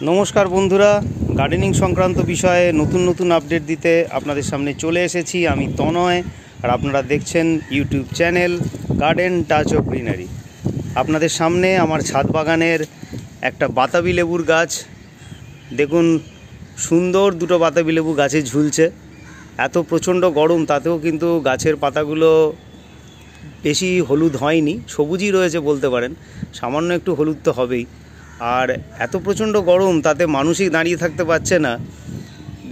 নমস্কার বন্ধুরা, গার্ডেনিং সংক্রান্ত বিষয়ে নতুন নতুন আপডেট দিতে আপনাদের সামনে চলে এসেছি। আমি তনয়, আর আপনারা দেখছেন YouTube channel garden touch of greenery. আপনাদের সামনে আমার ছাদ বাগানের একটা বাতাবি লেবুর গাছ দেখুন, সুন্দর দুটো বাতাবি লেবু গাছে ঝুলছে। এত প্রচণ্ড গরম, তাতেও কিন্তু গাছের পাতাগুলো বেশি হলুদ হয়নি, সবুজই রয়েছে বলতে পারেন, সামান্য একটু হলুদ তো হবেই। আর এত প্রচণ্ড গরম, তাতে মানুষই দাঁড়িয়ে থাকতে পারছে না।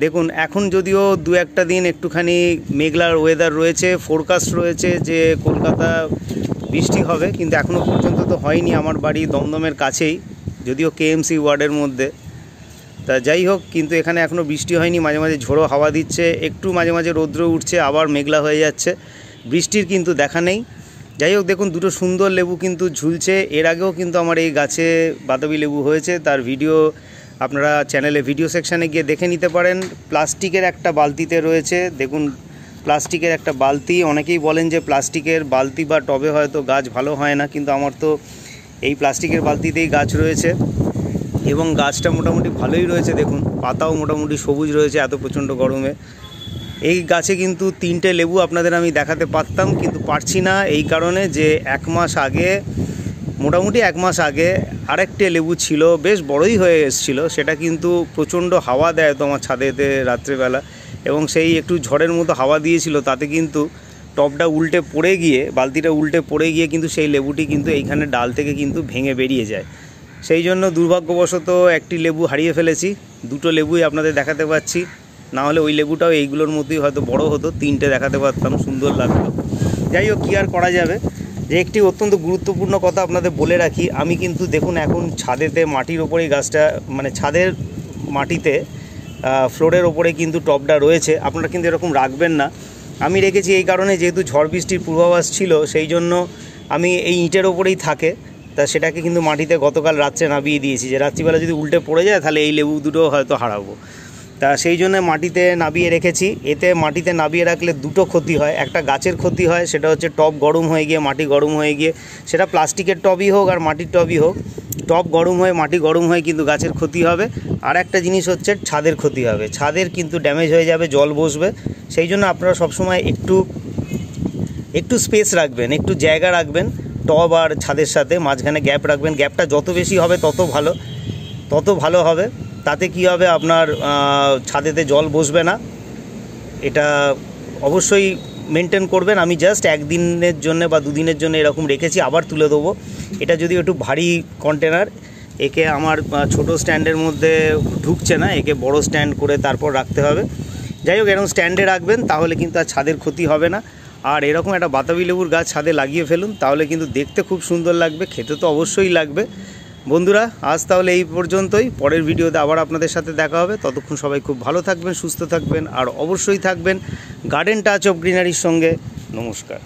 দেখুন, এখন যদিও দু একটা দিন একটুখানি মেঘলার ওয়েদার রয়েছে, ফোরকাস্ট রয়েছে যে কলকাতা বৃষ্টি হবে, কিন্তু এখনও পর্যন্ত তো হয়নি। আমার বাড়ি দমদমের কাছেই, যদিও কেএমসি ওয়ার্ডের মধ্যে। তা যাই হোক, কিন্তু এখানে এখনও বৃষ্টি হয়নি। মাঝে মাঝে ঝোড়ো হাওয়া দিচ্ছে, একটু মাঝে মাঝে রৌদ্র উঠছে, আবার মেঘলা হয়ে যাচ্ছে, বৃষ্টির কিন্তু দেখা নেই। যাই হোক, দেখুন দুটো সুন্দর লেবু কিন্তু ঝুলছে। এর আগেও কিন্তু আমার এই গাছে বাতাবি লেবু হয়েছে, তার ভিডিও আপনারা চ্যানেলে ভিডিও সেকশানে গিয়ে দেখে নিতে পারেন। প্লাস্টিকের একটা বালতিতে রয়েছে, দেখুন প্লাস্টিকের একটা বালতি। অনেকেই বলেন যে প্লাস্টিকের বালতি বা টবে হয়তো গাছ ভালো হয় না, কিন্তু আমার তো এই প্লাস্টিকের বালতিতেই গাছ রয়েছে এবং গাছটা মোটামুটি ভালোই রয়েছে। দেখুন পাতাও মোটামুটি সবুজ রয়েছে এত প্রচণ্ড গরমে। এই গাছে কিন্তু তিনটে লেবু আপনাদের আমি দেখাতে পারতাম, কিন্তু পারছি না এই কারণে যে মোটামুটি এক মাস আগে আরেকটে লেবু ছিল, বেশ বড়ই হয়ে এসেছিলো। সেটা কিন্তু প্রচণ্ড হাওয়া দেয় তো আমার ছাদেতে রাত্রেবেলা, এবং সেই একটু ঝড়ের মতো হাওয়া দিয়েছিল, তাতে কিন্তু টবটা উল্টে পড়ে গিয়ে, বালতিটা উল্টে পড়ে গিয়ে কিন্তু সেই লেবুটি কিন্তু এইখানে ডাল থেকে কিন্তু ভেঙে বেরিয়ে যায়। সেই জন্য দুর্ভাগ্যবশত একটি লেবু হারিয়ে ফেলেছি। দুটো লেবুই আপনাদের দেখাতে পাচ্ছি, না হলে ওই লেবুটাও এইগুলোর মধ্যেই হয়তো বড় হতো, তিনটে দেখাতে পারতাম, সুন্দর লাগতো। যাই হোক, কী আর করা যাবে। যে একটি অত্যন্ত গুরুত্বপূর্ণ কথা আপনাদের বলে রাখি, আমি কিন্তু দেখুন এখন ছাদেতে মাটির ওপরেই গাছটা, মানে ছাদের মাটিতে ফ্লোরের ওপরে কিন্তু টবটা রয়েছে। আপনারা কিন্তু এরকম রাখবেন না। আমি রেখেছি এই কারণে, যেহেতু ঝড় বৃষ্টির পূর্বাভাস ছিল, সেই জন্য আমি এই ইঁটের ওপরেই থাকে, তা সেটাকে কিন্তু মাটিতে গতকাল রাত্রে নামিয়ে দিয়েছি, যে রাত্রিবেলা যদি উল্টে পড়ে যায় তাহলে এই লেবু দুটো হয়তো হারাবো। তা সেই জন্য মাটিতে নামিয়ে রেখেছি। এতে মাটিতে নামিয়ে রাখলে দুটো ক্ষতি হয়। একটা গাছের ক্ষতি হয়, সেটা হচ্ছে টব গরম হয়ে গিয়ে, মাটি গরম হয়ে গিয়ে, সেটা প্লাস্টিকের টবই হোক আর মাটির টবই হোক, টব গরম হয়ে মাটি গরম হয়ে কিন্তু গাছের ক্ষতি হবে। আর একটা জিনিস হচ্ছে ছাদের ক্ষতি হবে, ছাদের কিন্তু ড্যামেজ হয়ে যাবে, জল বসবে। সেই জন্য আপনারা সবসময় একটু স্পেস রাখবেন, একটু জায়গা রাখবেন টব আর ছাদের সাথে, মাঝখানে গ্যাপ রাখবেন। গ্যাপটা যত বেশি হবে তত ভালো হবে। তাতে কি হবে, আপনার ছাদেতে জল বসবে না। এটা অবশ্যই মেনটেন করবেন। আমি জাস্ট একদিনের জন্য বা দুদিনের জন্য এরকম রেখেছি, আবার তুলে দেবো। এটা যদি একটু ভারী কন্টেনার, একে আমার ছোট স্ট্যান্ডের মধ্যে ঢুকছে না, একে বড় স্ট্যান্ড করে তারপর রাখতে হবে। যাই হোক, এরকম স্ট্যান্ডে রাখবেন, তাহলে কিন্তু আর ছাদের ক্ষতি হবে না। আর এরকম একটা বাতাবি লেবুর গাছ ছাদে লাগিয়ে ফেলুন, তাহলে কিন্তু দেখতে খুব সুন্দর লাগবে, খেতে তো অবশ্যই লাগবে। বন্ধুরা, আজ তাহলে এই পর্যন্তই। পরের ভিডিওতে আবার আপনাদের সাথে দেখা হবে। ততক্ষণ সবাই খুব ভালো থাকবেন, সুস্থ থাকবেন, আর অবশ্যই থাকবেন গার্ডেন টাচ অফ গ্রিনারির সঙ্গে। নমস্কার।